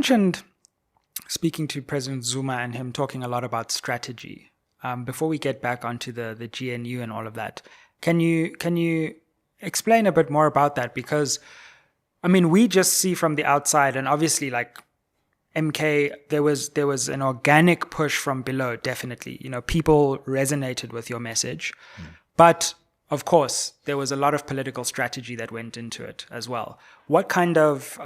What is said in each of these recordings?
mentioned speaking to President Zuma and him talking a lot about strategy. Before we get back onto the GNU and all of that, can you explain a bit more about that? Because, I mean, we just see from the outside, and obviously, like MK, there was an organic push from below, definitely. You know, people resonated with your message. But, of course, there was a lot of political strategy that went into it as well. What kind of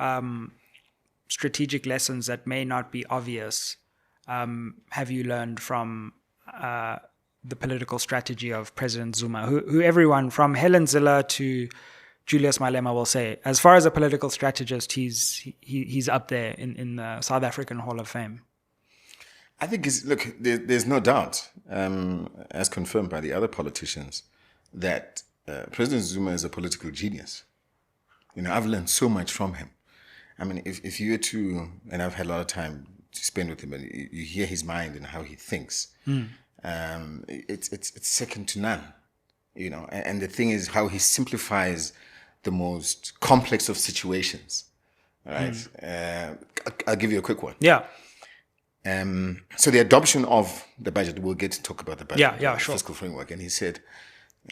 strategic lessons that may not be obvious have you learned from the political strategy of President Zuma, who everyone from Helen Zille to Julius Malema will say, as far as a political strategist, he's up there in the South African Hall of Fame? I think, there's no doubt, as confirmed by the other politicians, that President Zuma is a political genius. You know, I've learned so much from him. I mean, if you were to, and I've had a lot of time to spend with him, and you hear his mind and how he thinks, it's second to none. You know, and the thing is how he simplifies the most complex of situations. All right, I'll give you a quick one. Yeah. So the adoption of the budget, we'll get to talk about the budget, sure. fiscal framework, and he said,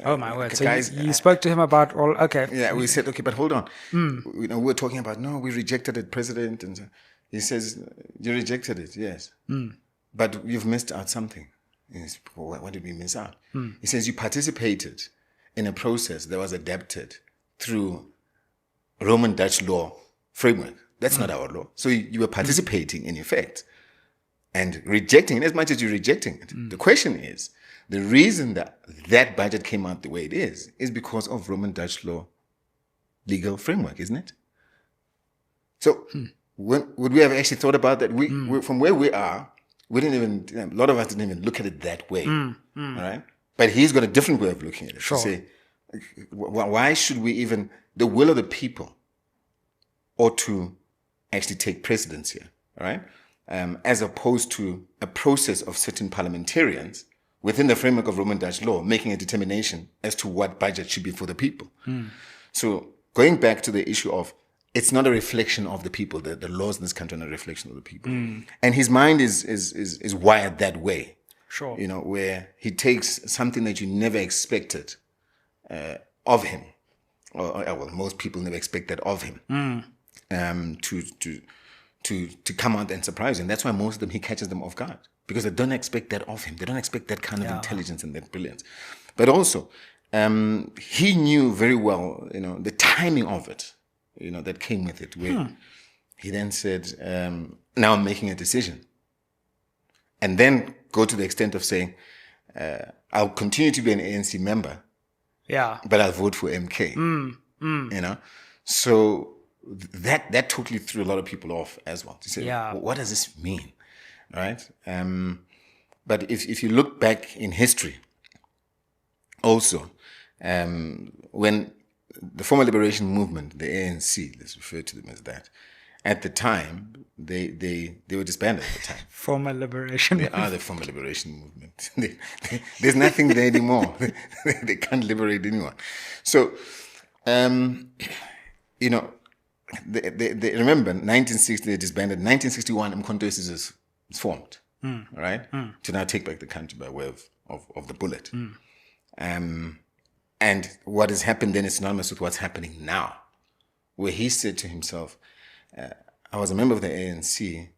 "Oh my word!" So guys, you spoke to him about all. Okay. Yeah, we said, okay, but hold on. You know, we're talking about we rejected it, President, and so he says, "You rejected it, yes, but you've missed out something." What did we miss out? He says, "You participated in a process that was adapted through Roman Dutch law framework. That's not our law. So you were participating in effect and rejecting it as much as you're rejecting it. The question is, the reason that budget came out the way it is because of Roman Dutch law legal framework, isn't it? So would we have actually thought about that? We from where we are, we didn't even, a lot of us didn't even look at it that way, all right? But he's got a different way of looking at it. Sure. To say, why should we even, the will of the people ought to actually take precedence here, all right? As opposed to a process of certain parliamentarians within the framework of Roman Dutch law making a determination as to what budget should be for the people. So going back to the issue of, it's not a reflection of the people. The laws in this country are not a reflection of the people. And his mind is wired that way. Sure. You know, where he takes something that you never expected of him, or well, most people never expect that of him, to come out and surprise you. And that's why most of them, he catches them off guard, because they don't expect that of him. They don't expect that kind of intelligence and that brilliance. But also, he knew very well, you know, the timing of it, you know, that came with it, where he then said, now I'm making a decision. And then go to the extent of saying, I'll continue to be an ANC member, but I'll vote for MK. You know? So that totally threw a lot of people off as well. To say, what does this mean? Right? But if you look back in history, also, when the former liberation movement, the ANC, let's refer to them as that, at the time, they were disbanded at the time. Former liberation movement. They are the former liberation movement. There's nothing there anymore. They can't liberate anyone. So, you know, they remember 1960 they disbanded. 1961 Umkhonto is formed, right? To now take back the country by way of the bullet. And what has happened then is synonymous with what's happening now, where he said to himself, I was a member of the ANC,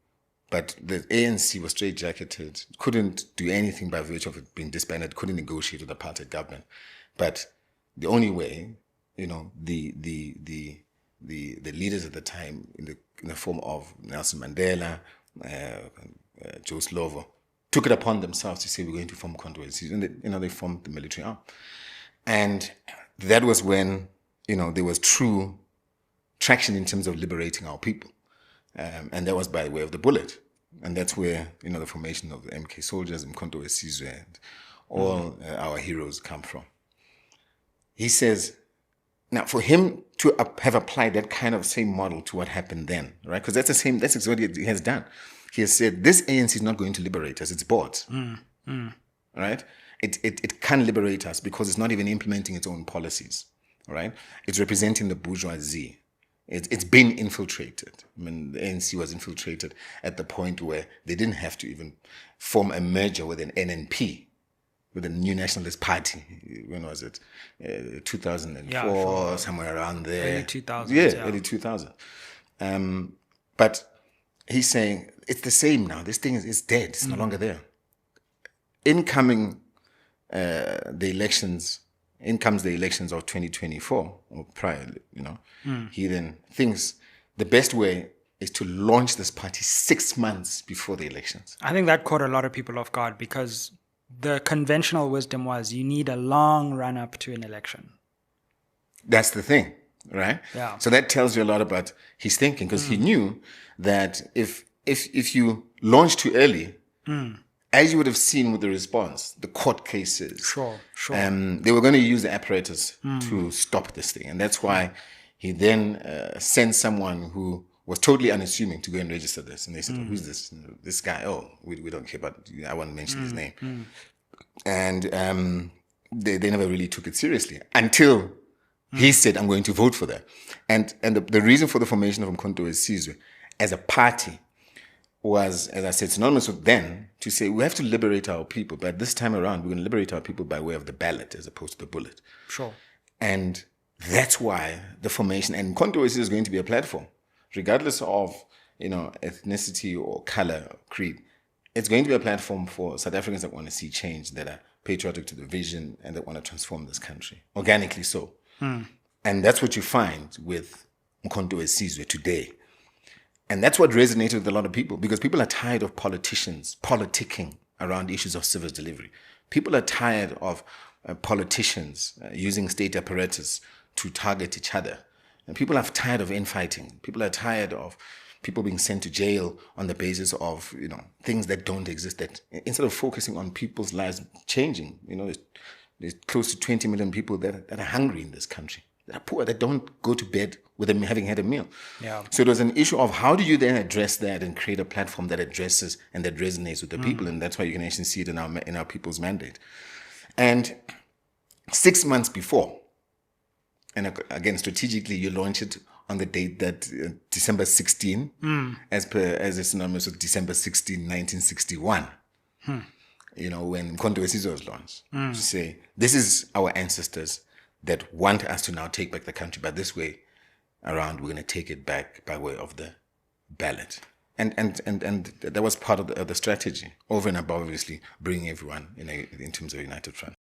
but the ANC was straitjacketed, couldn't do anything by virtue of it being disbanded, couldn't negotiate with the apartheid government. But the only way, you know, the leaders at the time, in the form of Nelson Mandela, Joe Slovo, took it upon themselves to say, we're going to form Umkhonto, and they formed the military arm. And that was when, you know, there was true traction in terms of liberating our people. And that was by way of the bullet. And that's where, you know, the formation of the MK soldiers, Umkhonto Sizwe, and all our heroes come from. He says, now for him to have applied that kind of same model to what happened then, right? Because that's exactly what he has done. He has said, this ANC is not going to liberate us, it's bought. Right? It can't liberate us because it's not even implementing its own policies. Right? It's representing the bourgeoisie It's been infiltrated. I mean, the ANC was infiltrated at the point where they didn't have to even form a merger with an NNP, with a New Nationalist Party. When was it? 2004, somewhere around there. Early 2000s. Yeah, early 2000s. But he's saying it's the same now. This thing is dead. It's no longer there. Incoming the elections of 2024 or prior, he then thinks the best way is to launch this party 6 months before the elections. I think that caught a lot of people off guard because the conventional wisdom was you need a long run up to an election. That's the thing, right? Yeah. So that tells you a lot about his thinking, because he knew that if you launch too early, as you would have seen with the response, the court cases, Sure. they were going to use the apparatus to stop this thing. And that's why he then sent someone who was totally unassuming to go and register this. And they said, who's this? This guy, we don't care, but I won't mention his name. And they never really took it seriously until he said, I'm going to vote for that. And the reason for the formation of Umkhonto weSizwe as a party was, as I said, synonymous with then to say we have to liberate our people. But this time around, we're going to liberate our people by way of the ballot as opposed to the bullet. Sure. And that's why the formation, and Umkhonto weSizwe is going to be a platform, regardless of, ethnicity or color or creed. It's going to be a platform for South Africans that want to see change, that are patriotic to the vision, and that want to transform this country, organically so. And that's what you find with Umkhonto weSizwe today. And that's what resonated with a lot of people, because people are tired of politicians politicking around issues of service delivery. People are tired of politicians using state apparatus to target each other. And people are tired of infighting. People are tired of people being sent to jail on the basis of, things that don't exist, that instead of focusing on people's lives changing, there's close to 20 million people that are hungry in this country, that are poor, that don't go to bed with them having had a meal. Yeah. So it was an issue of how do you then address that and create a platform that addresses and that resonates with the people. And that's why you can actually see it in our people's mandate. And 6 months before, and again, strategically, you launch it on the date that December 16, as is synonymous with December 16, 1961. When Umkhonto weSizwe was launched, to say, this is our ancestors that want us to now take back the country, but this way around, we're going to take it back by way of the ballot. And that was part of the strategy, over and above, obviously, bringing everyone in terms of a united front.